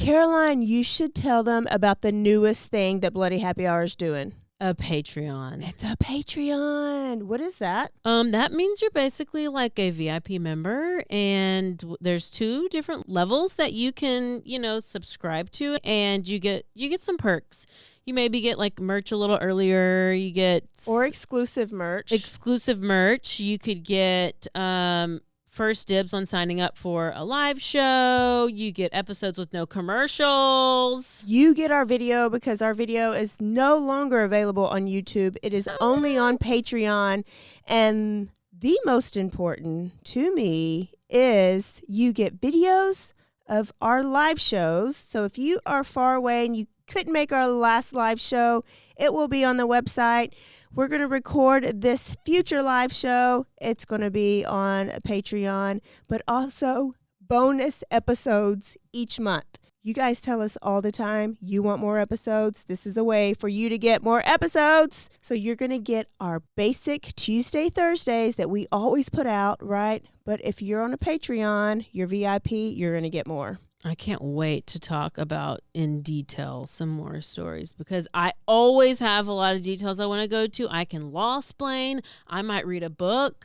Caroline, you should tell them about the newest thing that Bloody Happy Hour is doing. A Patreon. It's a Patreon. What is that? That means you're basically like a VIP member, and there's 2 different levels that you can, subscribe to, and you get some perks. You maybe get like merch a little earlier. You get exclusive merch. You could get first dibs on signing up for a live show. You get episodes with no commercials. You get our video because our video is no longer available on YouTube. It is only on Patreon. And the most important to me is you get videos of our live shows. So if you are far away and you couldn't make our last live show, it will be on the website. We're going to record this future live show. It's going to be on Patreon, but also bonus episodes each month. You guys tell us all the time you want more episodes. This is a way for you to get more episodes. So you're going to get our basic Tuesday, Thursdays that we always put out, right? But if you're on a Patreon, you're VIP, you're going to get more. I can't wait to talk about in detail some more stories because I always have a lot of details I want to go to. I can law-splain. I might read a book.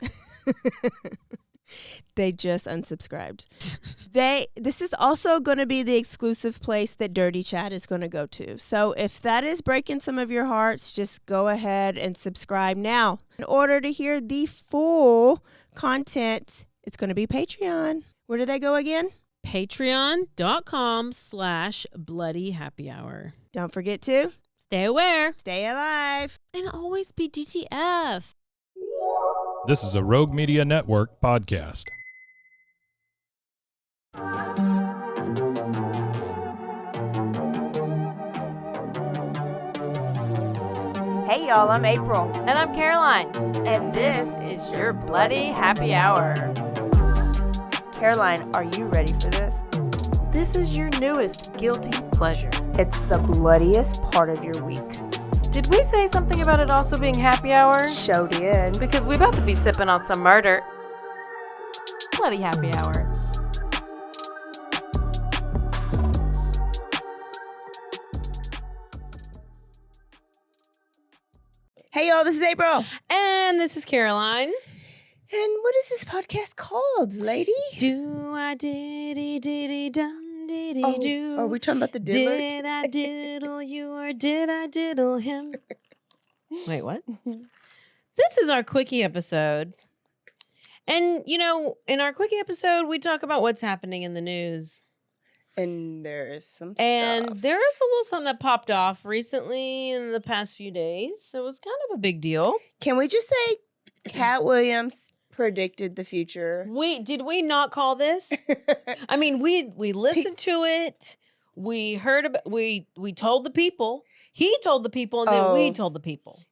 They just unsubscribed. This is also going to be the exclusive place that Dirty Chat is going to go to. So if that is breaking some of your hearts, just go ahead and subscribe now. In order to hear the full content, it's going to be Patreon. Where do they go again? Patreon.com/Bloody Happy Hour. Don't forget to stay aware, stay alive, and always be DTF. This is a Rogue Media Network podcast. Hey y'all, I'm April. And I'm Caroline. And this is your Bloody Happy Hour. Caroline, are you ready for this? This is your newest guilty pleasure. It's the bloodiest part of your week. Did we say something about it also being happy hour? Show did. Because we about to be sipping on some murder. Bloody happy hour. Hey y'all, this is April. And this is Caroline. And what is this podcast called, lady? Do I diddy dum diddy do? Are we talking about the diddler? Did I diddle you or did I diddle him? Wait, what? This is our Quickie episode. And, in our Quickie episode, we talk about what's happening in the news. And there's some stuff. And there's a little something that popped off recently in the past few days. So it was kind of a big deal. Can we just say Cat Williams predicted the future? Did we not call this? I mean, we listened to it. We heard about. We told the people. He told the people, and then we told the people.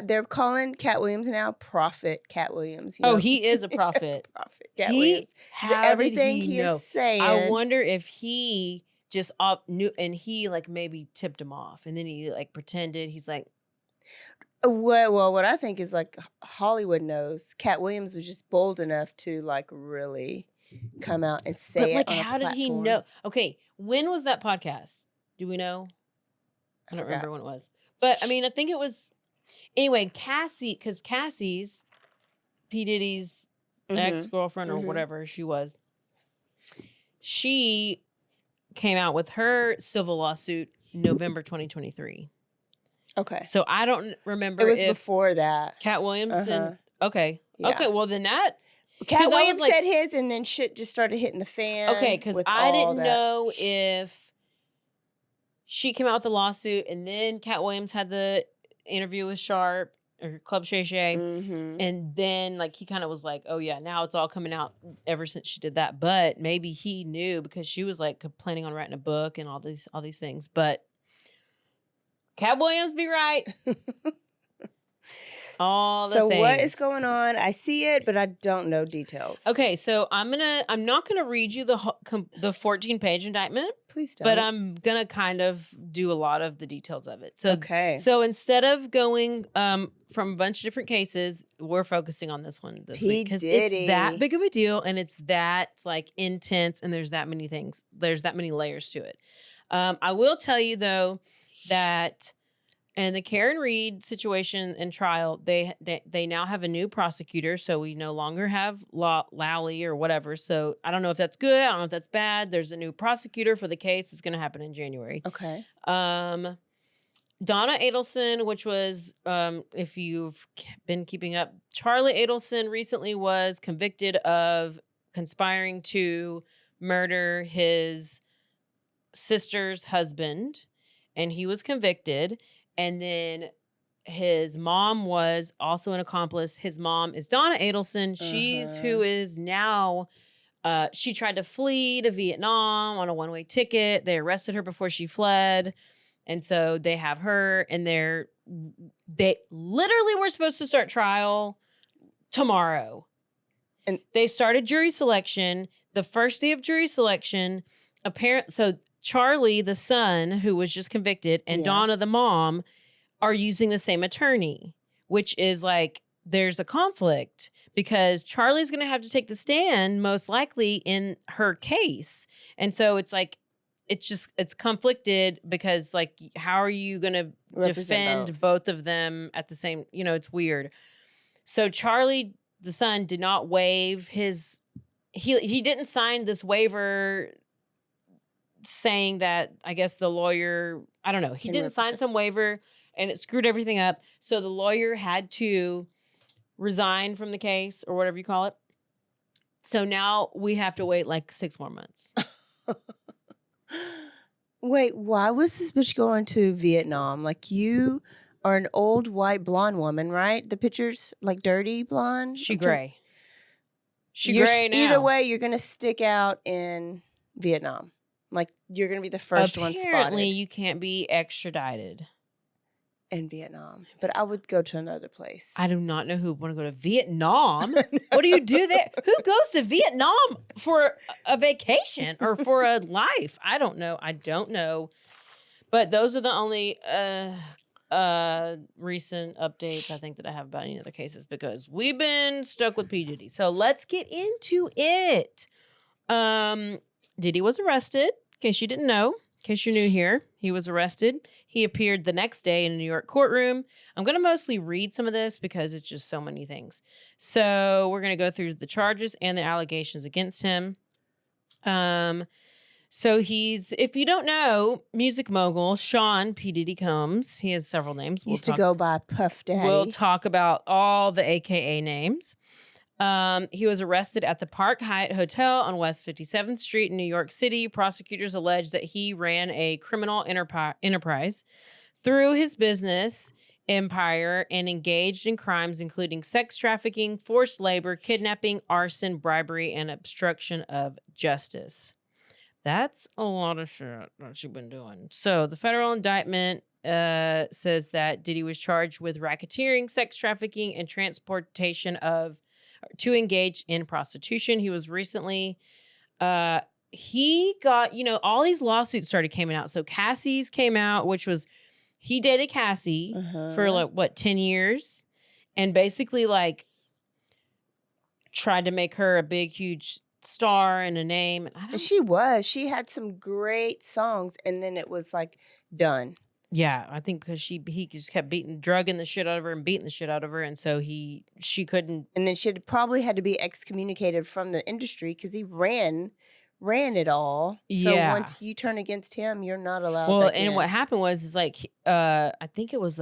They're calling Cat Williams now Prophet Cat Williams. He is a prophet. Prophet Cat Williams. So everything he is saying. I wonder if he just knew, and he maybe tipped him off, and then he pretended. He's like. Well, what I think is Hollywood knows. Cat Williams was just bold enough to really come out and say it on a how did he platform. know? Okay, when was that podcast? Do we know? I don't remember when it was. But I mean, I think it was anyway, because Cassie's P. Diddy's ex-girlfriend or whatever she was. She came out with her civil lawsuit November 2023. Okay. So I don't remember. It was before that. Cat Williams. Okay. Yeah. Okay. Well, then that. Cat Williams said his, and then shit just started hitting the fan. Okay, because I didn't know if she came out with the lawsuit, and then Cat Williams had the interview with Sharp or Club Shay Shay, and then he kind of was like, "Oh yeah, now it's all coming out ever since she did that." But maybe he knew because she was planning on writing a book and all these things, but. Cat Williams be right. All the So things. what is going on? I see it, but I don't know details. Okay, so I'm not gonna read you the 14-page indictment. Please don't. But I'm gonna kind of do a lot of the details of it. So okay. So instead of going from a bunch of different cases, we're focusing on this one this week because it's that big of a deal and it's that like intense and there's that many things. There's that many layers to it. I will tell you though that. And the Karen Reed situation and trial, they now have a new prosecutor, so we no longer have Lowley or whatever. So I don't know if that's good. I don't know if that's bad. There's a new prosecutor for the case. It's going to happen in January. Okay. Donna Adelson, which was, if you've been keeping up, Charlie Adelson recently was convicted of conspiring to murder his sister's husband, and he was convicted. And then his mom was also an accomplice. His mom is Donna Adelson. She's who is now, she tried to flee to Vietnam on a one-way ticket. They arrested her before she fled. And so they have her and they literally were supposed to start trial tomorrow. And they started jury selection. The first day of jury selection, so Charlie, the son, who was just convicted, and Donna, the mom, are using the same attorney, which is like, there's a conflict because Charlie's going to have to take the stand most likely in her case. And so it's like, it's conflicted because like, how are you going to defend both of them at the same, it's weird. So Charlie, the son, did not waive he didn't sign this waiver saying that, I guess the lawyer, I don't know, he didn't sign some waiver and it screwed everything up. So the lawyer had to resign from the case or whatever you call it. So now we have to wait like 6 more months. Wait, why was this bitch going to Vietnam? Like, you are an old white blonde woman, right? The picture's like dirty blonde. She gray. She gray now. Either way, you're going to stick out in Vietnam. Like, you're going to be the first one spotted. Apparently, you can't be extradited. In Vietnam. But I would go to another place. I do not know who would want to go to Vietnam. What do you do there? Who goes to Vietnam for a vacation or for a life? I don't know. But those are the only recent updates I think that I have about any other cases because we've been stuck with P. Diddy. So let's get into it. Diddy was arrested. In case you didn't know, in case you're new here, he was arrested. He appeared the next day in a New York courtroom. I'm going to mostly read some of this because it's just so many things. So we're going to go through the charges and the allegations against him. So he's, if you don't know, music mogul Sean P. Diddy Combs. He has several names. Used to go by Puff Daddy. We'll talk about all the AKA names. He was arrested at the Park Hyatt Hotel on West 57th Street in New York City. Prosecutors allege that he ran a criminal enterprise through his business empire and engaged in crimes including sex trafficking, forced labor, kidnapping, arson, bribery, and obstruction of justice. That's a lot of shit that you've been doing. So the federal indictment says that Diddy was charged with racketeering, sex trafficking, and transportation to engage in prostitution. He was recently, he got, all these lawsuits started coming out. So Cassie's came out, which was, he dated Cassie for 10 years and basically tried to make her a big, huge star and a name. She had some great songs and then it was done. Yeah, I think because he just kept drugging the shit out of her and beating the shit out of her, and so she couldn't. And then she probably had to be excommunicated from the industry because he ran it all. So once you turn against him, you're not allowed. Well, and what happened was I think it was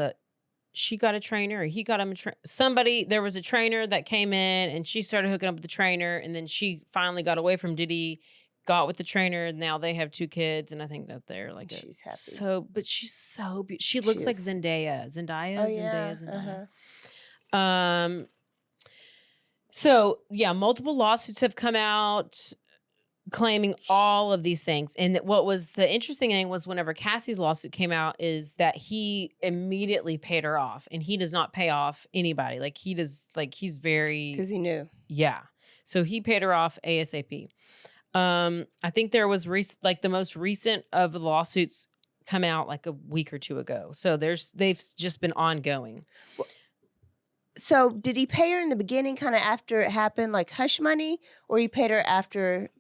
she got a trainer, or he got him there was a trainer that came in, and she started hooking up with the trainer, and then she finally got away from Diddy. Got with the trainer, and now they have 2 kids, and I think that they're she's happy. But she's so beautiful. She looks like Zendaya. Zendaya. So yeah, multiple lawsuits have come out claiming all of these things. And what was the interesting thing was whenever Cassie's lawsuit came out is that he immediately paid her off, and he does not pay off anybody. Like he does, like he's very, because he knew. Yeah. So he paid her off ASAP. I think there was the most recent of the lawsuits come out like a week or two ago. So they've just been ongoing. So did he pay her in the beginning, kind of after it happened, like hush money, or he paid her after?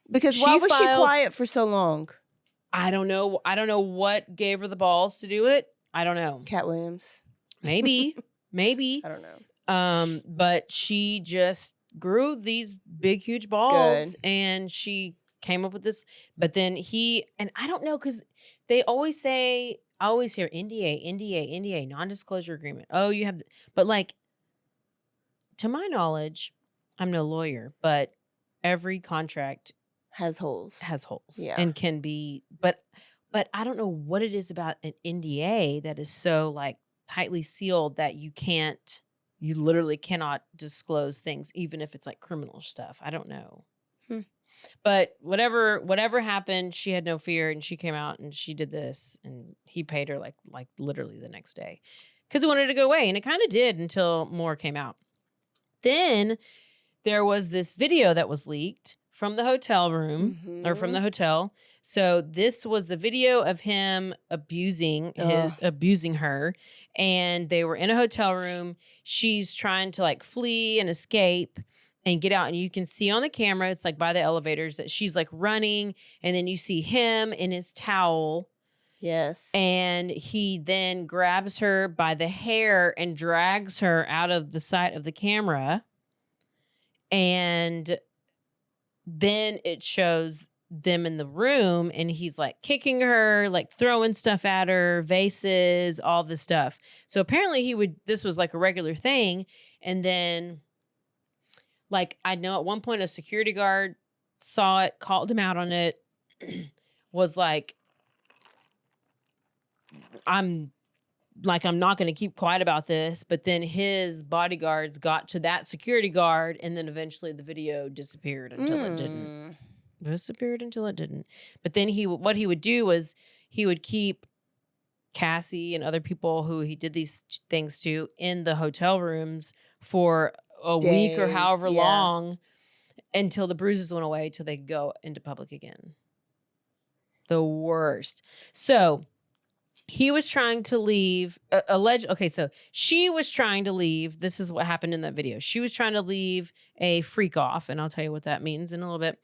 Because why was she quiet for so long? I don't know. I don't know what gave her the balls to do it. I don't know. Cat Williams. Maybe. I don't know. But she just grew these big, huge balls. Good. And she came up with this. But then and I don't know, because they always say, I always hear NDA, non-disclosure agreement. Oh, you have, but like, to my knowledge, I'm no lawyer, but every contract has holes. Yeah. And can be, but I don't know what it is about an NDA that is so like tightly sealed that you literally cannot disclose things, even if it's like criminal stuff. I don't know. But whatever happened, she had no fear, and she came out and she did this, and he paid her like literally the next day because he wanted to go away, and it kind of did until more came out. Then there was this video that was leaked from the hotel room or from the hotel. So this was the video of him abusing her, and they were in a hotel room. She's trying to like flee and escape and get out, and you can see on the camera, it's like by the elevators, that she's like running, and then you see him in his towel. Yes. And he then grabs her by the hair and drags her out of the sight of the camera. And then it shows them in the room, and he's like kicking her, like throwing stuff at her, vases, all this stuff. So apparently this was like a regular thing. And then, like, I know at one point a security guard saw it, called him out on it, was like, I'm not going to keep quiet about this. But then his bodyguards got to that security guard, and then eventually the video disappeared until it didn't. But then what he would do was he would keep Cassie and other people who he did these things to in the hotel rooms for a week or however long until the bruises went away, till they could go into public again. The worst. So he was trying to leave, so she was trying to leave. This is what happened in that video. She was trying to leave a freak off, and I'll tell you what that means in a little bit.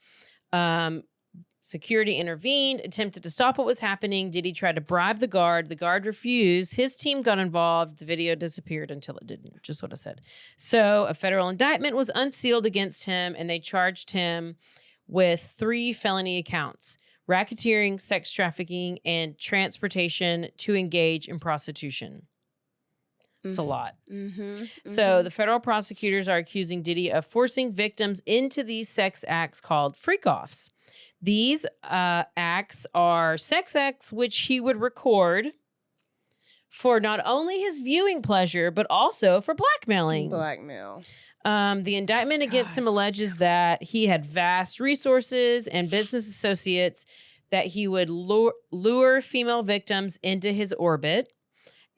Security intervened, attempted to stop what was happening. Diddy tried to bribe the guard. The guard refused. His team got involved. The video disappeared until it didn't, just what I said. So a federal indictment was unsealed against him, and they charged him with 3 felony accounts: racketeering, sex trafficking, and transportation to engage in prostitution. It's a lot. So the federal prosecutors are accusing Diddy of forcing victims into these sex acts called freak-offs. These acts are sex acts which he would record for not only his viewing pleasure, but also for blackmailing. The indictment against him alleges that he had vast resources and business associates, that he would lure female victims into his orbit.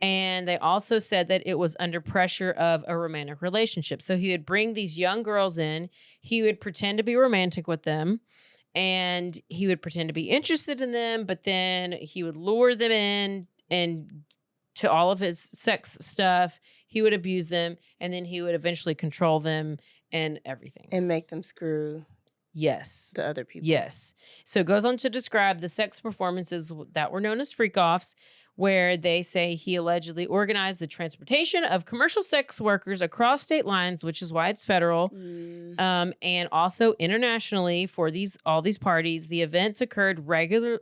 And they also said that it was under pressure of a romantic relationship. So he would bring these young girls in. He would pretend to be romantic with them, and he would pretend to be interested in them. But then he would lure them in and to all of his sex stuff. He would abuse them, and then he would eventually control them and everything. And make them screw the other people. Yes. So it goes on to describe the sex performances that were known as freak-offs, where they say he allegedly organized the transportation of commercial sex workers across state lines, which is why it's federal, and also internationally for all these parties. The events occurred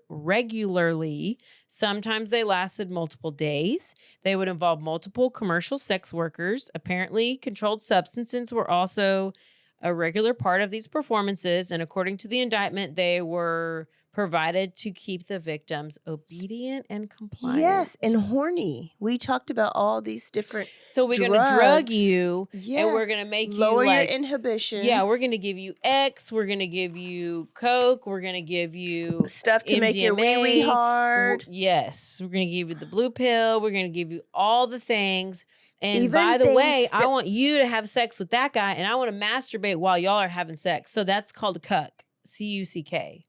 regularly. Sometimes they lasted multiple days. They would involve multiple commercial sex workers. Apparently, controlled substances were also a regular part of these performances, and according to the indictment, they were provided to keep the victims obedient and compliant. Yes, and horny. We talked about all these different So we're going to drug you, and we're going to make lower you like your inhibitions. Yeah, we're going to give you X. We're going to give you Coke. We're going to give you stuff to MDMA. make your wee-wee hard. Yes, we're going to give you the blue pill. We're going to give you all the things. And Even by the way, things I want you to have sex with that guy, and I want to masturbate while y'all are having sex. So that's called a cuck. C-U-C-K.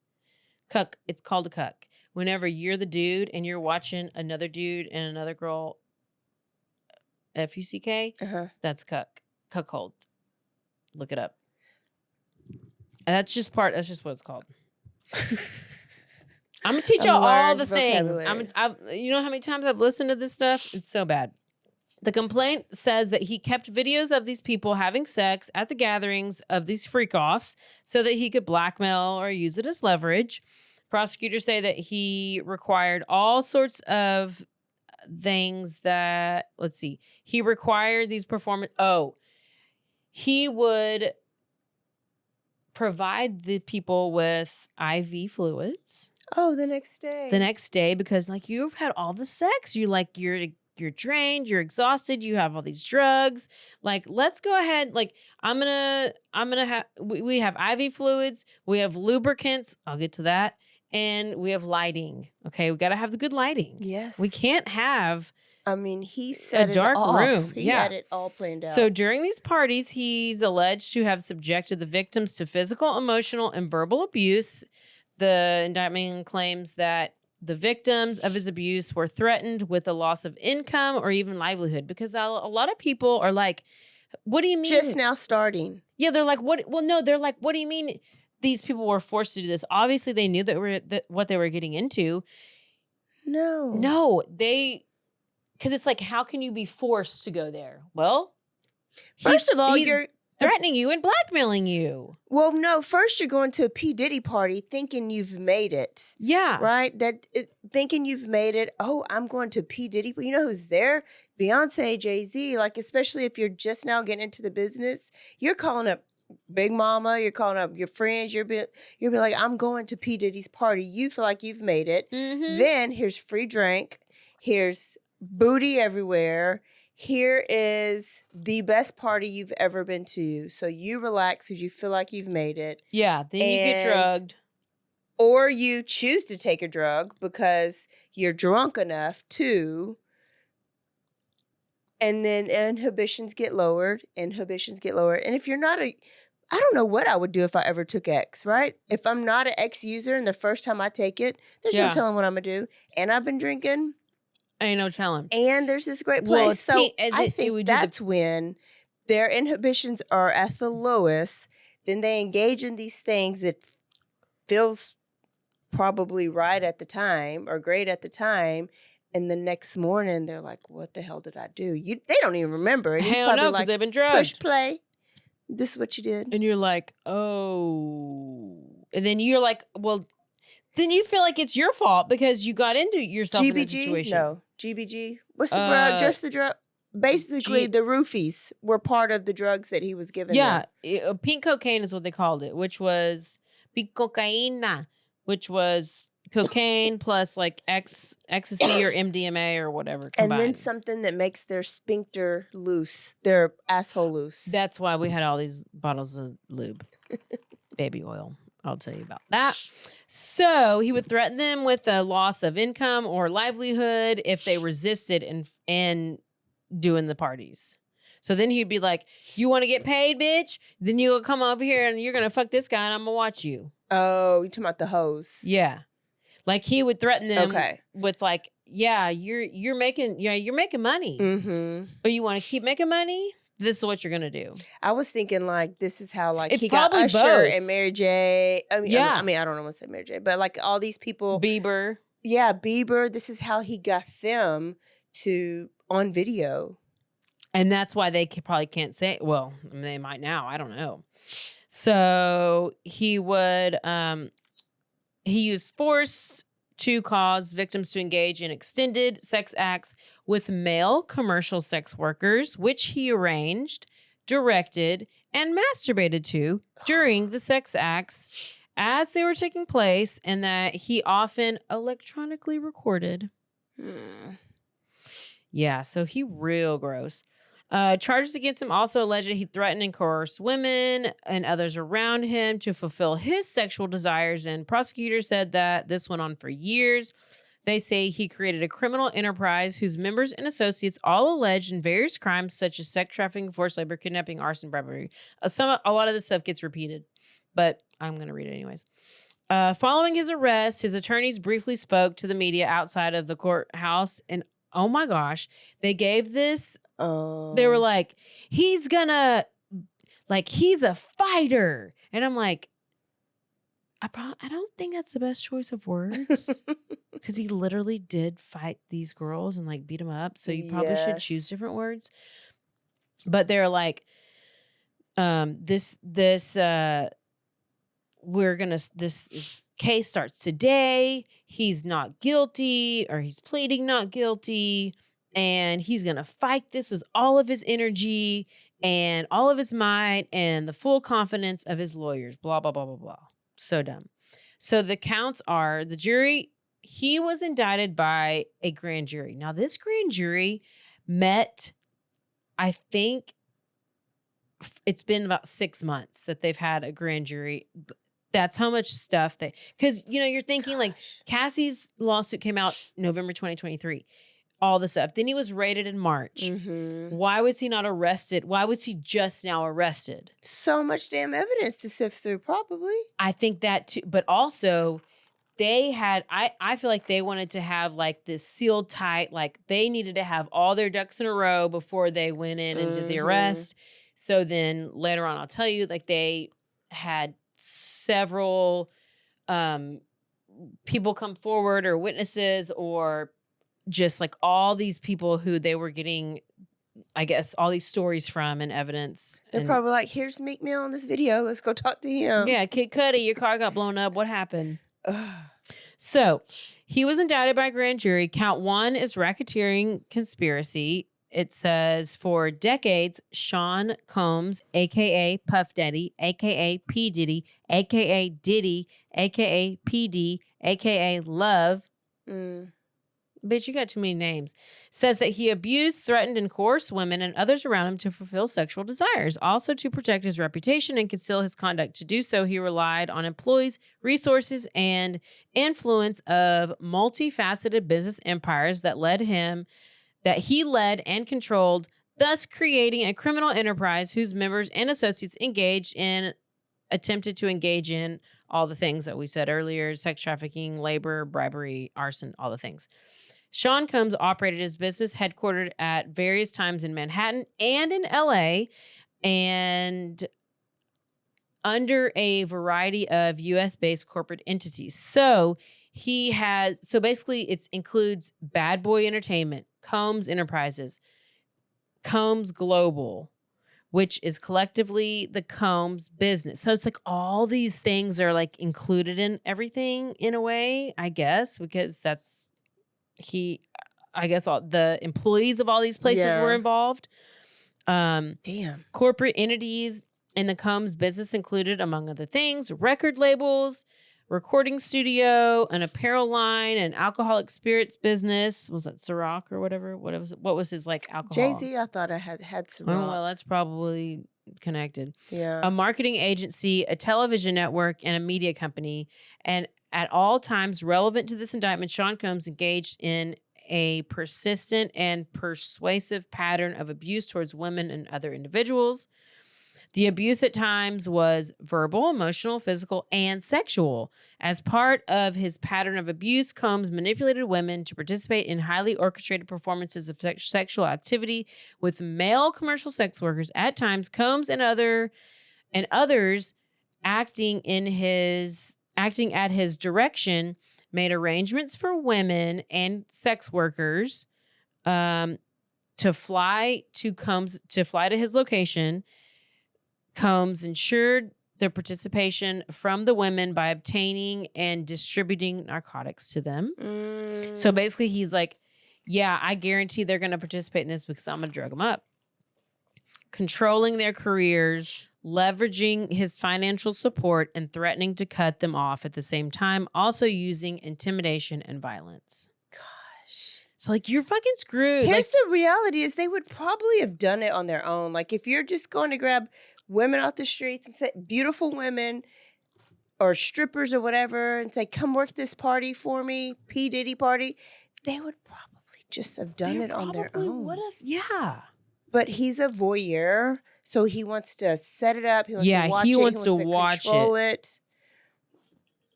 Cuck. It's called a cuck. Whenever you're the dude and you're watching another dude and another girl, F-U-C-K, that's cuck. Cuckold. Look it up. And that's just what it's called. I'm gonna teach y'all all the things. You know how many times I've listened to this stuff? It's so bad. The complaint says that he kept videos of these people having sex at the gatherings of these freak-offs so that he could blackmail or use it as leverage. Prosecutors say that he required all sorts of things that, let's see, he required these he would provide the people with IV fluids. Oh, the next day. The next day, because like you've had all the sex, you're drained, you're exhausted, you have all these drugs. Like, let's go ahead. Like, I'm gonna have we have IV fluids, we have lubricants. I'll get to that, and we have lighting. Okay, we got to have the good lighting. Yes, we can't have. I mean, he set a dark room. He had it all planned out. So during these parties, he's alleged to have subjected the victims to physical, emotional, and verbal abuse. The indictment claims that the victims of his abuse were threatened with a loss of income or even livelihood, because a lot of people are like, what do you mean? Just now starting. Yeah, they're like, what? Well, no, they're like, what do you mean these people were forced to do this? Obviously, they knew what they were getting into. No, because it's like, how can you be forced to go there? Well, first of all, you're threatening you and blackmailing you. Well, no, first you're going to a P. Diddy party thinking you've made it. Yeah. Right? Thinking you've made it. Oh, I'm going to P. Diddy. You know who's there? Beyonce, Jay-Z. Like, especially if you're just now getting into the business, you're calling up Big Mama, you're calling up your friends, you'll be like, I'm going to P. Diddy's party. You feel like you've made it. Mm-hmm. Then here's free drink. Here's booty everywhere. Here is the best party you've ever been to. So you relax because you feel like you've made it. Yeah, then you get drugged. Or you choose to take a drug because you're drunk enough to. And then inhibitions get lowered. And if you're not I don't know what I would do if I ever took X, right? If I'm not an X user and the first time I take it, there's no telling what I'm going to do. And I've been drinking. Ain't no telling. And there's this great place. I think that's when their inhibitions are at the lowest. Then they engage in these things that feels probably right at the time or great at the time. And the next morning, they're like, what the hell did I do? They don't even remember. And Hell no, because they've been drugged. Push play. This is what you did. And you're like, oh. And then you're like, well, then you feel like it's your fault because you got into yourself in that situation. No. GBG. What's the drug? Just the drug. Basically, the roofies were part of the drugs that he was given. Yeah. Pink cocaine is what they called it, which was pink cocaína, which was cocaine plus like ecstasy or MDMA or whatever combined. And then something that makes their sphincter loose, their asshole loose. That's why we had all these bottles of lube, baby oil. I'll tell you about that. So he would threaten them with a loss of income or livelihood if they resisted in doing the parties. So then he'd be like, you want to get paid, bitch? Then you'll come over here and you're going to fuck this guy and I'm going to watch you. Oh, you're talking about the hoes. Yeah. Like he would threaten them with like, yeah, you're making money. Mm-hmm. But you want to keep making money? This is what you're gonna do. I was thinking like this is how like it's he got Usher both. And Mary J. I mean, yeah. I don't know what to say Mary J. But like all these people, Bieber. Yeah, Bieber. This is how he got them on video, and that's why they probably can't say. Well, I mean, they might now. I don't know. So he would he used force to cause victims to engage in extended sex acts with male commercial sex workers, which he arranged, directed, and masturbated to during the sex acts as they were taking place, and that he often electronically recorded. Yeah, so he real gross. Charges against him also alleged he threatened and coerced women and others around him to fulfill his sexual desires, and prosecutors said that this went on for years. They say he created a criminal enterprise whose members and associates all alleged in various crimes such as sex trafficking, forced labor, kidnapping, arson, bribery. A lot of this stuff gets repeated, but I'm going to read it anyways. Following his arrest, his attorneys briefly spoke to the media outside of the courthouse, and oh my gosh, they gave this. They were like, he's a fighter. And I'm like, I don't think that's the best choice of words, because he literally did fight these girls and like beat them up. So you probably should choose different words. But they're like, this case starts today. He's not guilty, or he's pleading not guilty, and he's gonna fight this with all of his energy and all of his might and the full confidence of his lawyers. Blah blah blah blah blah. So dumb. So the counts are the jury. He was indicted by a grand jury. Now this grand jury met, I think it's been about 6 months that they've had a grand jury. That's how much stuff because you're thinking like Cassie's lawsuit came out November 2023. All the stuff. Then he was raided in March. Why was he not arrested? Why was he just now arrested? So much damn evidence to sift through, probably. I think that too. But also, they had, I feel like they wanted to have like this sealed tight, like they needed to have all their ducks in a row before they went in and did the arrest. So then later on, I'll tell you, like they had several people come forward, or witnesses, or just like all these people who they were getting, I guess, all these stories from and evidence. They're probably like, here's Meek Mill on this video. Let's go talk to him. Yeah, Kid Cudi, your car got blown up. What happened? So he was indicted by a grand jury. Count 1 is racketeering conspiracy. It says for decades, Sean Combs, a.k.a. Puff Daddy, a.k.a. P. Diddy, a.k.a. Diddy, a.k.a. P.D., a.k.a. Love. Bitch, you got too many names. Says that he abused, threatened, and coerced women and others around him to fulfill sexual desires. Also, to protect his reputation and conceal his conduct. To do so, he relied on employees, resources, and influence of multifaceted business empires that he led and controlled, thus creating a criminal enterprise whose members and associates attempted to engage in all the things that we said earlier: sex trafficking, labor, bribery, arson, all the things. Sean Combs operated his business headquartered at various times in Manhattan and in LA, and under a variety of US-based corporate entities. So basically it includes Bad Boy Entertainment, Combs Enterprises, Combs Global, which is collectively the Combs business. So it's like all these things are like included in everything in a way, I guess, because all the employees of all these places were involved. Damn. Corporate entities in the Combs business included, among other things, record labels, recording studio, an apparel line, an alcoholic spirits business. Was that Ciroc or whatever? What was his like alcohol? Jay-Z, I thought I had Ciroc. Oh, well, that's probably connected. Yeah. A marketing agency, a television network, and a media company. And at all times relevant to this indictment, Sean Combs engaged in a persistent and persuasive pattern of abuse towards women and other individuals. The abuse at times was verbal, emotional, physical, and sexual. As part of his pattern of abuse, Combs manipulated women to participate in highly orchestrated performances of sexual activity with male commercial sex workers. At times, Combs and others acting at his direction made arrangements for women and sex workers to fly to his location. Combs ensured their participation from the women by obtaining and distributing narcotics to them. So basically he's like, yeah, I guarantee they're going to participate in this because I'm going to drug them up. Controlling their careers, leveraging his financial support and threatening to cut them off at the same time, also using intimidation and violence. Gosh. So, like, you're fucking screwed. Here's Like, the reality is they would probably have done it on their own. Like, if you're just going to grab women off the streets and say, beautiful women or strippers or whatever, and say, come work this party for me, P. Diddy party, they would probably just have done it on their own. Would have, yeah. But he's a voyeur, so he wants to set it up. He wants to watch it. He wants to control it.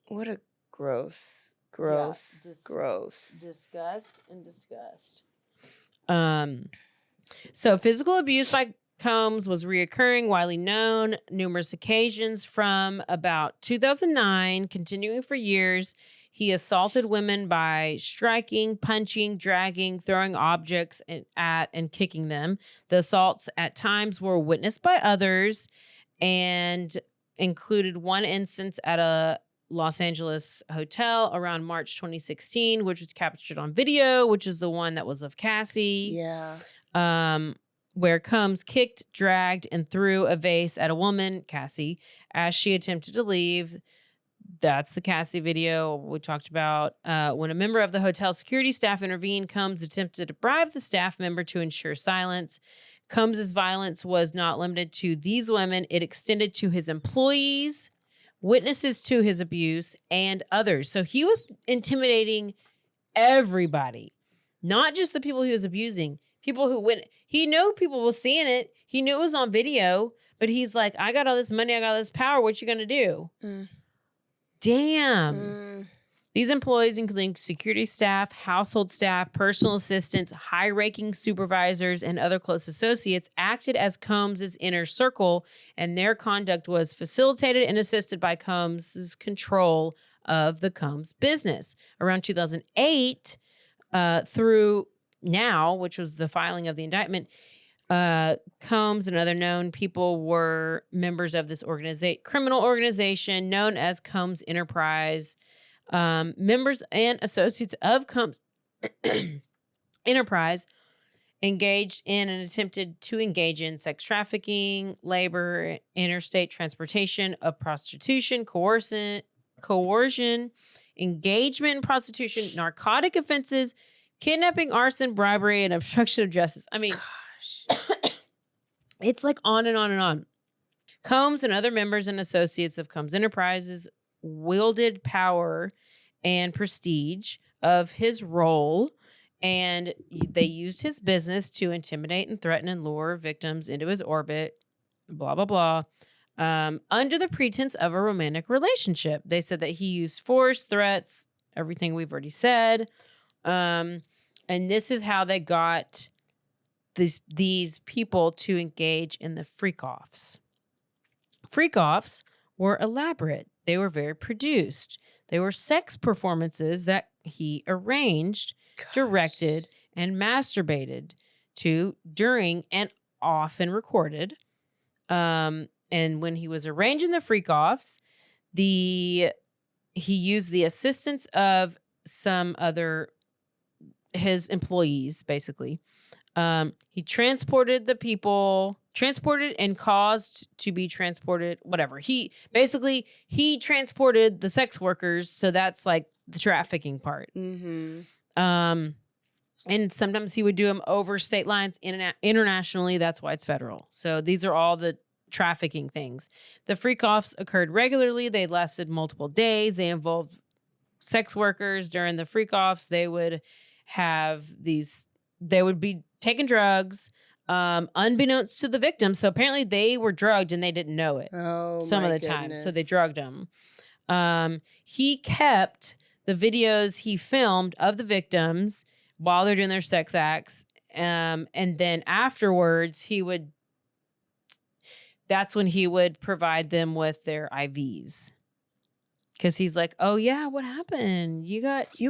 What a gross. Disgust and disgust. So physical abuse by Combs was reoccurring, widely known, numerous occasions from about 2009, continuing for years. He assaulted women by striking, punching, dragging, throwing objects at and kicking them. The assaults at times were witnessed by others and included one instance at a Los Angeles hotel around March 2016, which was captured on video, which is the one that was of Cassie. Yeah. Where Combs kicked, dragged, and threw a vase at a woman, Cassie, as she attempted to leave. That's the Cassie video we talked about. When a member of the hotel security staff intervened, Combs attempted to bribe the staff member to ensure silence. Combs's violence was not limited to these women. It extended to his employees, witnesses to his abuse, and others. So he was intimidating everybody, not just the people he was abusing. People who went, he knew people were seeing it. He knew it was on video, but he's like, I got all this money, I got all this power. What you gonna do? Damn. These employees, including security staff, household staff, personal assistants, high-ranking supervisors, and other close associates, acted as Combs' inner circle, and their conduct was facilitated and assisted by Combs' control of the Combs business. Around 2008, through now, which was the filing of the indictment, Combs and other known people were members of this criminal organization known as Combs Enterprise. Members and associates of Combs Enterprise engaged in and attempted to engage in sex trafficking, labor, interstate transportation of prostitution, coercion, engagement in prostitution, narcotic offenses, kidnapping, arson, bribery, and obstruction of justice. I mean, gosh, it's like on and on and on. Combs and other members and associates of Combs Enterprises wielded power and prestige of his role, and they used his business to intimidate and threaten and lure victims into his orbit, blah, blah, blah, under the pretense of a romantic relationship. They said that he used force, threats, everything we've already said. And this is how they got these people to engage in the freak-offs. Freak-offs were elaborate. They were very produced. They were sex performances that he arranged, directed, and masturbated to during and often recorded. And when he was arranging the freak-offs, he used the assistance of some other his employees, basically. He transported and caused to be transported, whatever. He transported the sex workers, so that's like the trafficking part. And sometimes he would do them over state lines, internationally. That's why it's federal. So these are all the trafficking things. The freak-offs occurred regularly. They lasted multiple days. They involved sex workers. During the freak-offs, they would be taking drugs, unbeknownst to the victim. So apparently they were drugged and they didn't know it some of the time. So they drugged them. He kept the videos he filmed of the victims while they're doing their sex acts. And then afterwards, that's when he would provide them with their IVs. Because he's like, oh, yeah, what happened? You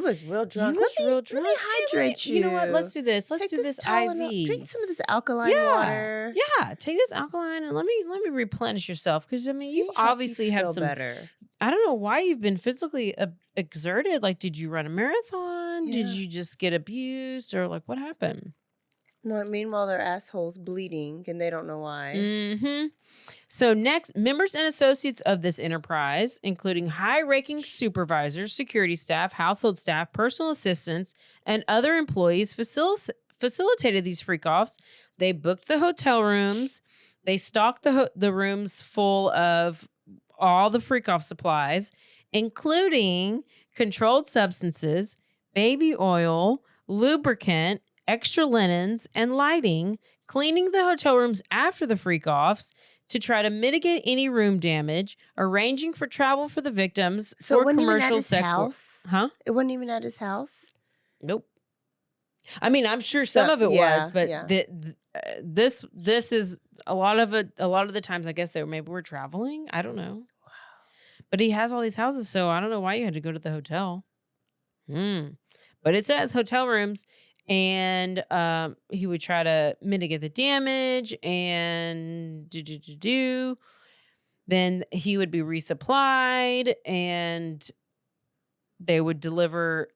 was real drunk. Let me hydrate you. You know what? Let's do this. Let's do this IV. Drink some of this alkaline water. Yeah, take this alkaline and let me replenish yourself. Because, I mean, you obviously have some better. I don't know why you've been physically exerted. Like, did you run a marathon? Yeah. Did you just get abused? Or, like, what happened? Well, meanwhile, their asshole's bleeding and they don't know why. Mm-hmm. So next, members and associates of this enterprise, including high-ranking supervisors, security staff, household staff, personal assistants, and other employees facilitated these freak-offs. They booked the hotel rooms. They stocked the rooms full of all the freak-off supplies, including controlled substances, baby oil, lubricant, extra linens, and lighting, cleaning the hotel rooms after the freak-offs to try to mitigate any room damage, arranging for travel for the victims. So for it wasn't even at commercial his house? Huh? It wasn't even at his house? Nope. I mean, I'm sure some of it was, but this is a lot of it. A lot of the times, I guess they maybe were traveling. I don't know. Wow. But he has all these houses, so I don't know why you had to go to the hotel. But it says hotel rooms. And he would try to mitigate the damage and Then he would be resupplied, and they would delivering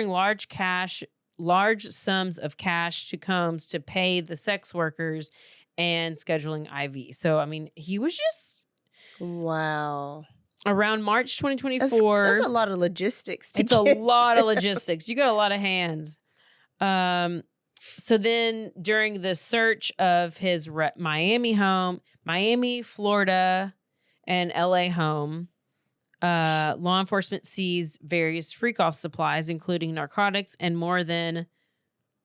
large sums of cash to Combs to pay the sex workers and scheduling IV. So, I mean, he was just... Wow. Around March 2024. That's a lot of logistics. It's a lot of logistics. You got a lot of hands. So then during the search of his Miami, Florida, and LA home, law enforcement seized various freak-off supplies, including narcotics and more than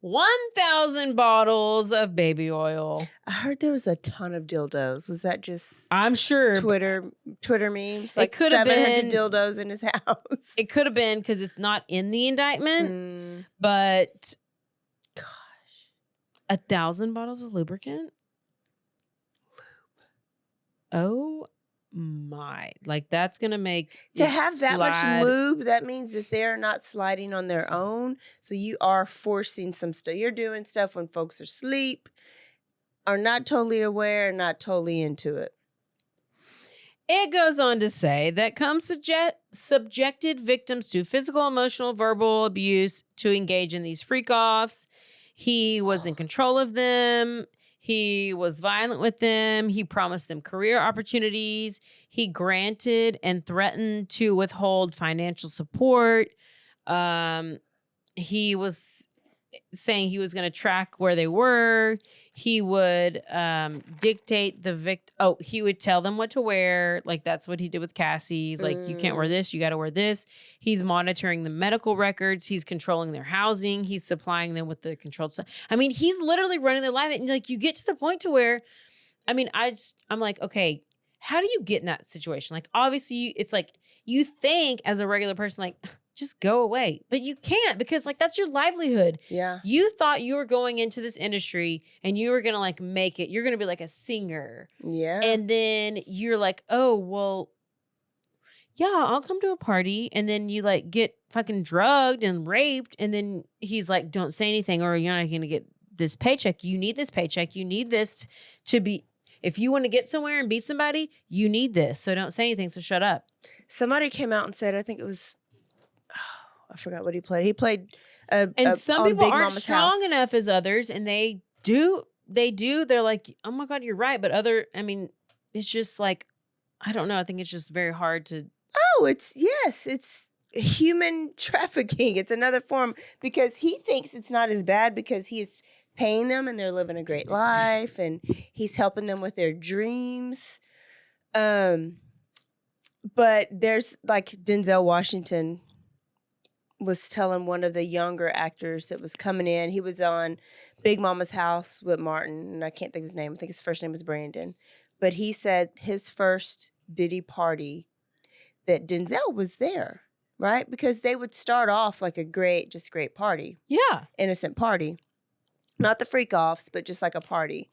1,000 bottles of baby oil. I heard there was a ton of dildos. Was that just I'm sure Twitter memes? Like, could have 700 been dildos in his house. It could have been because it's not in the indictment, but gosh, 1,000 bottles of lubricant. Oh my! Like, that's gonna make to have that much lube. That means that they're not sliding on their own. So you are forcing some stuff. You're doing stuff when folks are asleep, are not totally aware, not totally into it. It goes on to say that Combs subjected victims to physical, emotional, verbal abuse to engage in these freak-offs. He was in control of them. He was violent with them. He promised them career opportunities. He granted and threatened to withhold financial support. He was saying he was going to track where they were. He would dictate the victim. Oh, he would tell them what to wear. Like, that's what he did with Cassie. He's like, you can't wear this. You got to wear this. He's monitoring the medical records. He's controlling their housing. He's supplying them with the controlled stuff. I mean, he's literally running their life. And like, you get to the point to where, I mean, I'm like, okay, how do you get in that situation? Like, obviously, it's like, you think as a regular person, like, just go away. But you can't, because like, that's your livelihood. Yeah. You thought you were going into this industry and you were going to like make it. You're going to be like a singer. Yeah. And then you're like, oh, well, yeah, I'll come to a party. And then you like get fucking drugged and raped. And then he's like, don't say anything or you're not going to get this paycheck. You need this paycheck. You need this to be, if you want to get somewhere and be somebody, you need this. So don't say anything. So shut up. Somebody came out and said, I think it was, I forgot what he played. He played and some people Big aren't Mama's strong House. enough as others, and they do. They're like, oh my God, you're right. But I mean, it's just like, I don't know. I think it's just very hard to. Oh, it's human trafficking. It's another form, because he thinks it's not as bad because he is paying them and they're living a great life and he's helping them with their dreams. But there's like Denzel Washington was telling one of the younger actors that was coming in. He was on Big Mama's House with Martin, and I can't think of his name. I think his first name was Brandon. But he said his first Diddy party that Denzel was there, right? Because they would start off like a great party. Yeah. Innocent party. Not the freak-offs, but just like a party.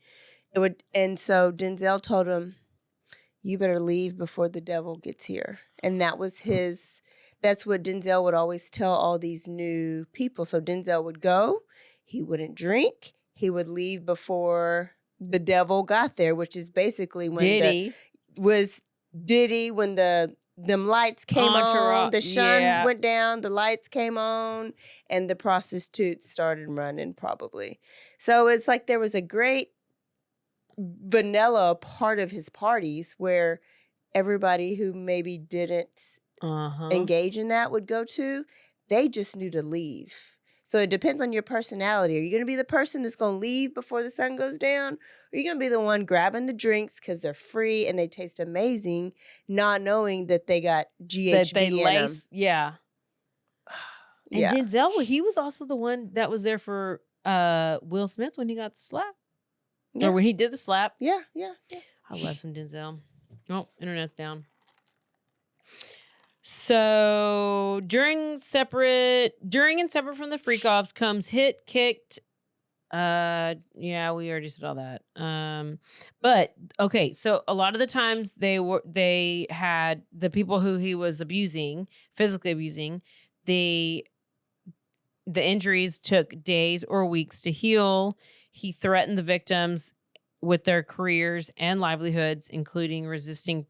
And so Denzel told him, you better leave before the devil gets here. And that was that's what Denzel would always tell all these new people. So Denzel would go, he wouldn't drink, he would leave before the devil got there, which is basically when Diddy when the them lights came on, the sun yeah. went down, the lights came on, and the prostitutes started running probably. So it's like there was a great vanilla part of his parties where everybody who maybe didn't engage in that would go to. They just knew to leave. So it depends on your personality. Are you going to be the person that's going to leave before the sun goes down? Or are you going to be the one grabbing the drinks because they're free and they taste amazing, not knowing that they got GHB in them? Yeah. And Denzel, he was also the one that was there for Will Smith when he got the slap. Yeah. Or when he did the slap. Yeah. I love some Denzel. Oh, internet's down. So during and separate from the freak offs comes hit, kicked. Yeah, we already said all that. But okay, so a lot of the times they had the people who he was physically abusing, the injuries took days or weeks to heal. He threatened the victims with their careers and livelihoods, including resisting.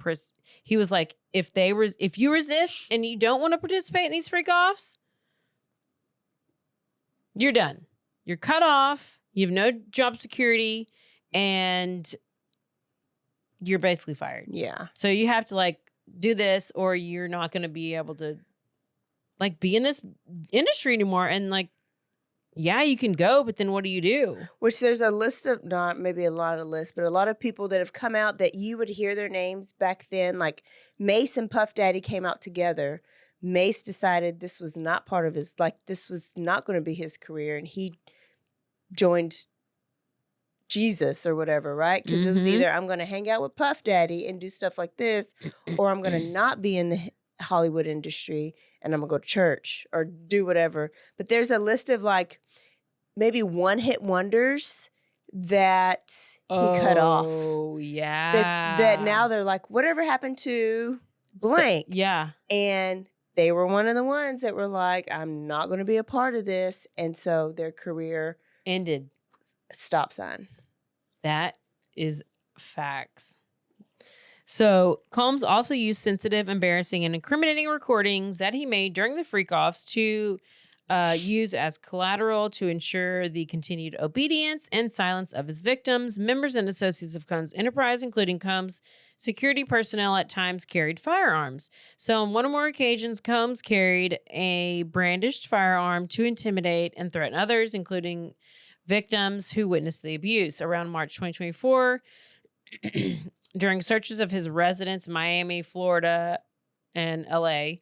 He was like, if you resist and you don't want to participate in these freak offs, you're done. You're cut off. You have no job security, and you're basically fired. Yeah. So you have to like do this, or you're not going to be able to like be in this industry anymore. And like, yeah, you can go, but then what do you do? Which there's a list of, not maybe a lot of lists, but a lot of people that have come out that you would hear their names back then. Like Mace and Puff Daddy came out together. Mace decided this was not part of his, like this was not going to be his career. And he joined Jesus or whatever, right? Because it was either I'm going to hang out with Puff Daddy and do stuff like this, or I'm going to not be in the Hollywood industry and I'm going to go to church or do whatever. But there's a list of like maybe one-hit wonders that he cut off. Oh, yeah. That now they're like, whatever happened to blank? So, yeah. And they were one of the ones that were like, I'm not going to be a part of this. And so their career ended. Stop sign. That is facts. So Combs also used sensitive, embarrassing, and incriminating recordings that he made during the freak-offs to use as collateral to ensure the continued obedience and silence of his victims. Members and associates of Combs Enterprise, including Combs security personnel, at times carried firearms. So on one or more occasions, Combs carried a brandished firearm to intimidate and threaten others, including victims who witnessed the abuse. Around March 2024, during searches of his residence in Miami, Florida, and LA,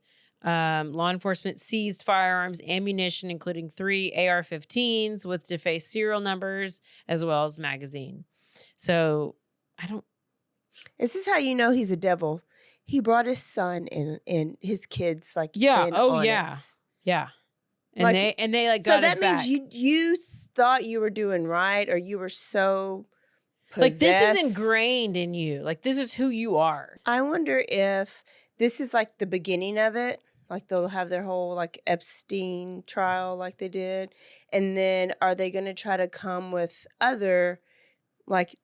law enforcement seized firearms, ammunition, including 3 AR-15s with defaced serial numbers, as well as magazine. So, This is how you know he's a devil. He brought his son and his kids like yeah, in oh on yeah, it. yeah, and Like, they like so got that his means back. you thought you were doing right, or you were so possessed. Like this is ingrained in you. Like this is who you are. I wonder if this is like the beginning of it. Like they'll have their whole like Epstein trial like they did. And then are they going to try to come with other like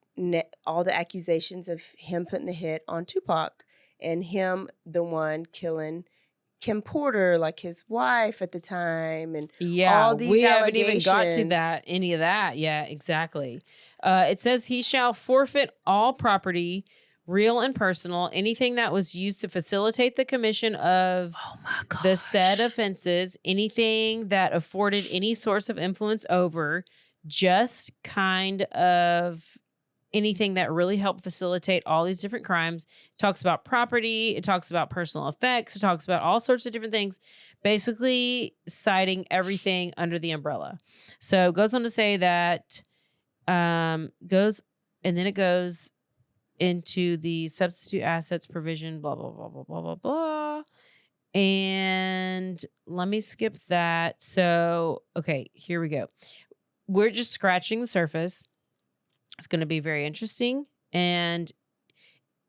all the accusations of him putting the hit on Tupac and him the one killing Kim Porter, like his wife at the time, and all these we haven't allegations. even got to any of that. Yeah, exactly. It says he shall forfeit all property, real and personal, anything that was used to facilitate the commission of the said offenses, anything that afforded any source of influence over, just kind of anything that really helped facilitate all these different crimes. It talks about property. It talks about personal effects. It talks about all sorts of different things, basically citing everything under the umbrella. So it goes on to say that it goes into the substitute assets provision, blah, blah, blah, blah, blah, blah, blah. And let me skip that. So, okay, here we go. We're just scratching the surface. It's going to be very interesting. And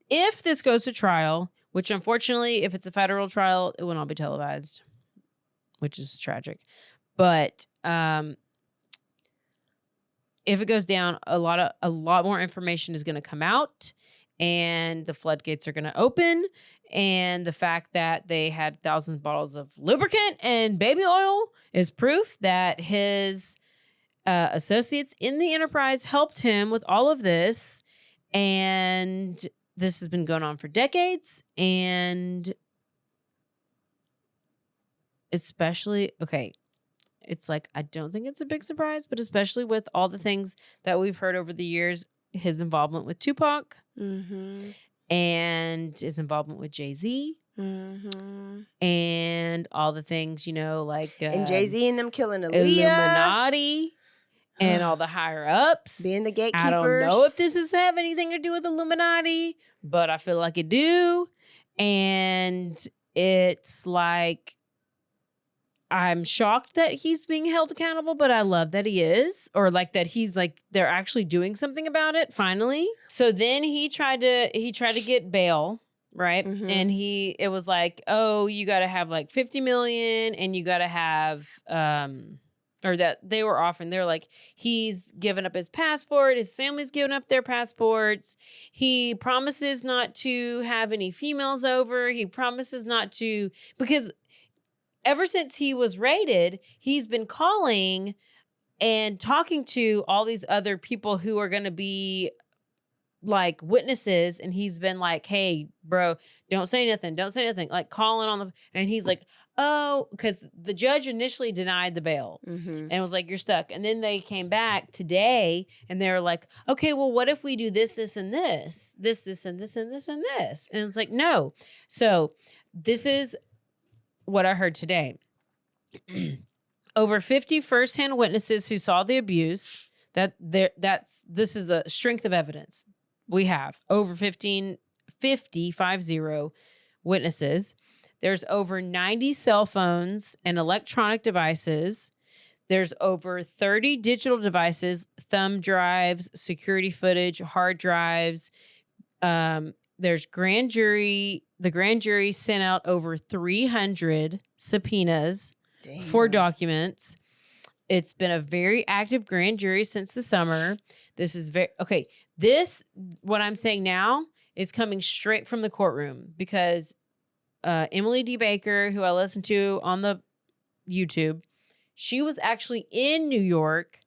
if this goes to trial, which unfortunately, if it's a federal trial, it will not be televised, which is tragic. But if it goes down, a lot more information is going to come out. and the floodgates are going to open. And the fact that they had thousands of bottles of lubricant and baby oil is proof that his associates in the enterprise helped him with all of this. And this has been going on for decades. And especially, okay, it's like, I don't think it's a big surprise, but especially with all the things that we've heard over the years, his involvement with Tupac and his involvement with Jay-Z and all the things, you know, like and Jay-Z and them killing Aaliyah. Illuminati and all the higher ups. Being the gatekeepers. I don't know if this is have anything to do with Illuminati, but I feel like it do. And it's like, I'm shocked that he's being held accountable, but I love that he is, or like that he's like, they're actually doing something about it finally. So then he tried to get bail, right? And it was like, oh, you got to have like 50 million and you got to have, or that they were offering, they're like, he's given up his passport. His family's given up their passports. He promises not to have any females over. He promises not to, because ever since he was raided, he's been calling and talking to all these other people who are going to be like witnesses. And he's been like, hey, bro, don't say nothing. Don't say nothing. Like calling on the, and he's like, oh, because the judge initially denied the bail and was like, you're stuck. And then they came back today and they were like, okay, well, what if we do this, this, and this, and this, and this, and this? And it's like, no. So this is what I heard today. Over 50 firsthand witnesses who saw the abuse. This is the strength of evidence. We have over 50 witnesses. There's over 90 cell phones and electronic devices. There's over 30 digital devices, thumb drives, security footage, hard drives. There's grand jury. The grand jury sent out over 300 subpoenas for documents. It's been a very active grand jury since the summer. This is okay. What I'm saying now is coming straight from the courtroom because Emily D. Baker, who I listened to on the YouTube, she was actually in New York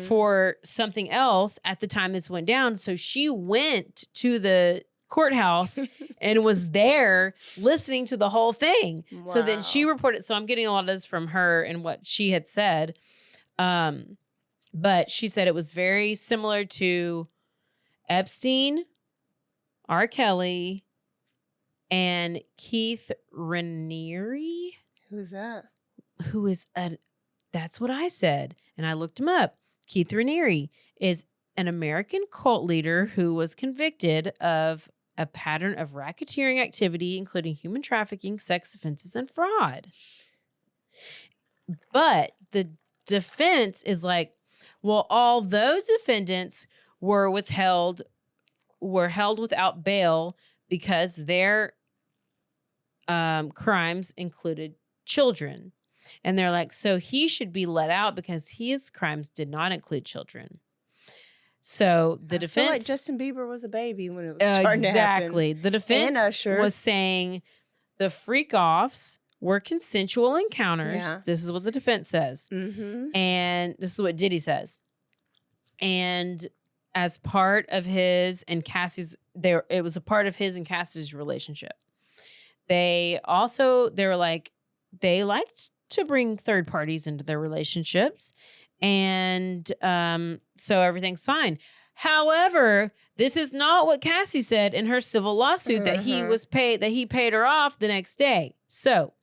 for something else at the time this went down. So she went to the courthouse and was there listening to the whole thing. Wow. So then she reported. So I'm getting a lot of this from her and what she had said. But she said it was very similar to Epstein, R. Kelly, and Keith Raniere. Who's that? Who is that's what I said. And I looked him up. Keith Raniere is an American cult leader who was convicted of a pattern of racketeering activity, including human trafficking, sex offenses, and fraud. But the defense is like, well, all those defendants were held without bail because their crimes included children. And they're like, so he should be let out because his crimes did not include children. So the defense, feel like Justin Bieber was a baby when it was starting to happen. Exactly. The defense was saying the freak-offs were consensual encounters. Yeah. This is what the defense says. And this is what Diddy says. And as part of his and Cassie's, it was a part of his and Cassie's relationship. They were like, they liked to bring third parties into their relationships. And so everything's fine. However, this is not what Cassie said in her civil lawsuit that he paid her off the next day. So,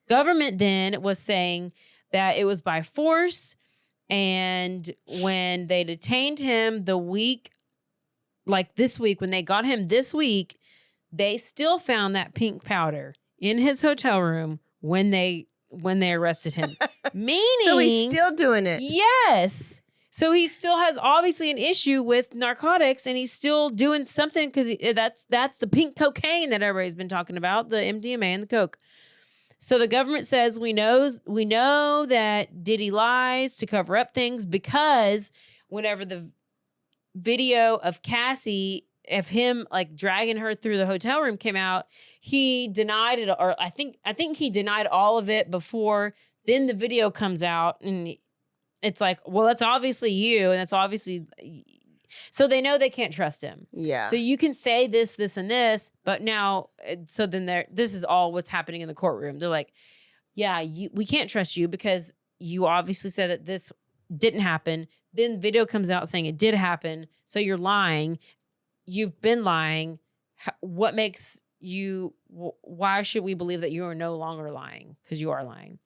government then was saying that it was by force. And when they detained him this week, when they got him this week, they still found that pink powder in his hotel room when they arrested him. Meaning, so he's still doing it. Yes. So he still has obviously an issue with narcotics, and he's still doing something because that's the pink cocaine that everybody's been talking about, the MDMA and the coke. So the government says we know that Diddy lies to cover up things because whenever the video of Cassie of him like dragging her through the hotel room came out. He denied it, or I think he denied all of it before. Then the video comes out, and it's like, well, that's obviously you, and that's obviously. So they know they can't trust him. Yeah. So you can say this, this, and this, but now, so then this is all what's happening in the courtroom. They're like, yeah, we can't trust you because you obviously said that this didn't happen. Then video comes out saying it did happen. So you're lying. You've been lying. What makes you, why should we believe that you are no longer lying? Because you are lying.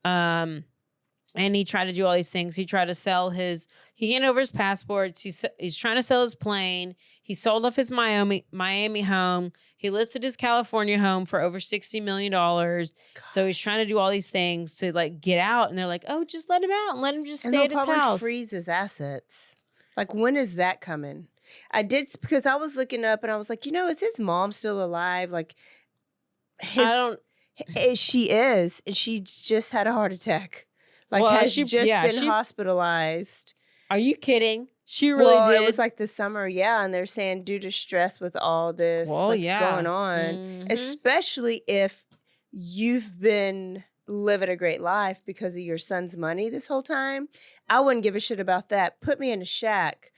And he tried to do all these things. He tried to sell he handed over his passports. He's trying to sell his plane. He sold off his Miami home. He listed his California home for over $60 million. God. So he's trying to do all these things to like get out. And they're like, oh, just let him out and let him just stay at his house. Freeze his assets. Like, when is that coming? I did, because I was looking up and I was like, is his mom still alive? Like, she is. And she just had a heart attack. Like, has she just been hospitalized. Are you kidding? She really did. It was like the summer, yeah. And they're saying due to stress with all this going on, especially if you've been living a great life because of your son's money this whole time. I wouldn't give a shit about that. Put me in a shack.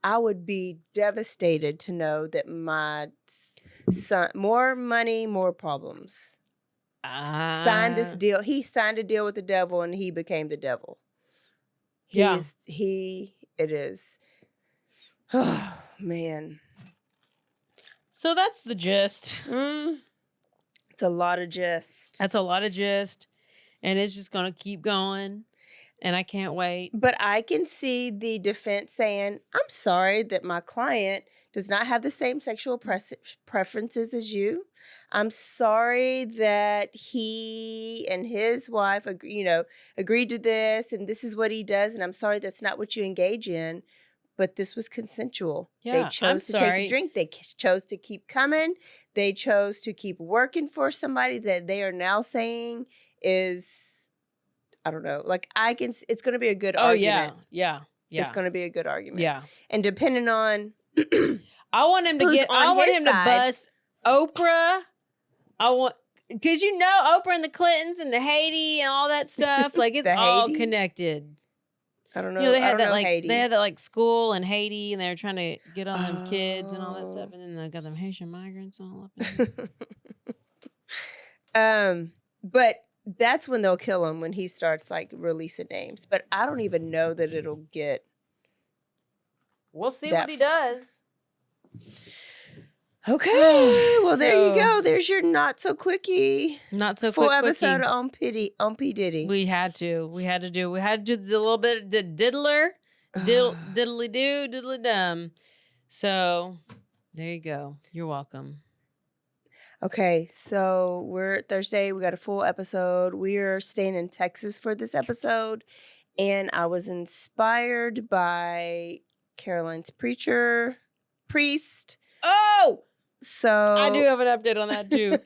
I would be devastated to know that my son, more money, more problems. Signed this deal. He signed a deal with the devil and he became the devil. It is. Oh, man. So that's the gist. It's a lot of gist. That's a lot of gist. And it's just going to keep going. And I can't wait. But I can see the defense saying, I'm sorry that my client does not have the same sexual preferences as you. I'm sorry that he and his wife, agreed to this, and this is what he does, and I'm sorry that's not what you engage in, but this was consensual. Yeah, they chose to take a drink. They chose to keep coming. They chose to keep working for somebody that they are now saying is, I don't know, like it's going to be a good argument. Yeah. It's going to be a good argument. Yeah. And depending on I want him to bust Oprah. Because Oprah and the Clintons and the Haiti and all that stuff, like it's all Haiti? Connected. I don't know. They had that Haiti. They had that like school in Haiti, and they were trying to get on them kids and all that stuff, and then they got them Haitian migrants all up. But that's when they'll kill him, when he starts like releasing names. But I don't even know that it'll get. We'll see what he does. Okay. Well, there you go. There's your not so quickie. Not so full episode on P. Diddy. We had to do the little bit of the diddly do, diddly dum. So there you go. You're welcome. Okay, so we're Thursday. We got a full episode. We're staying in Texas for this episode, and I was inspired by Caroline's priest. Oh, so I do have an update on that too.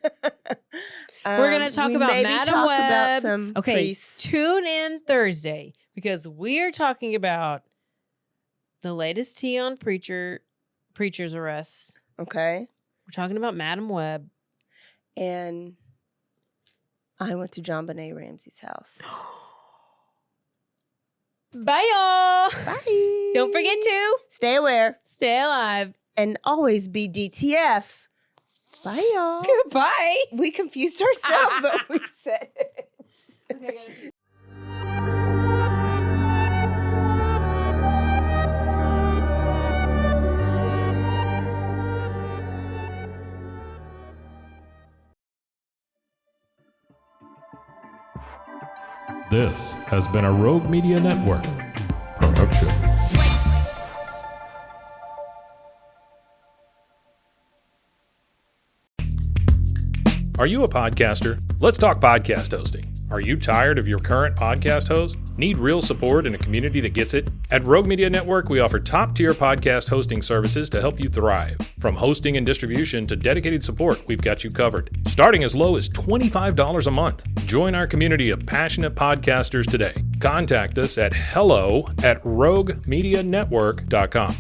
We're gonna talk about Madam Web. About some priests. Tune in Thursday because we're talking about the latest tea on preacher's arrests. Okay, we're talking about Madam Web. And I went to John Benet Ramsey's house. Bye, y'all. Bye. Don't forget to stay aware, stay alive, and always be DTF. Bye, y'all. Goodbye. We confused ourselves, but we said it. Okay, This has been a Rogue Media Network production. Are you a podcaster? Let's talk podcast hosting. Are you tired of your current podcast host? Need real support in a community that gets it? At Rogue Media Network, we offer top-tier podcast hosting services to help you thrive. From hosting and distribution to dedicated support, we've got you covered. Starting as low as $25 a month. Join our community of passionate podcasters today. Contact us at hello@roguemedianetwork.com.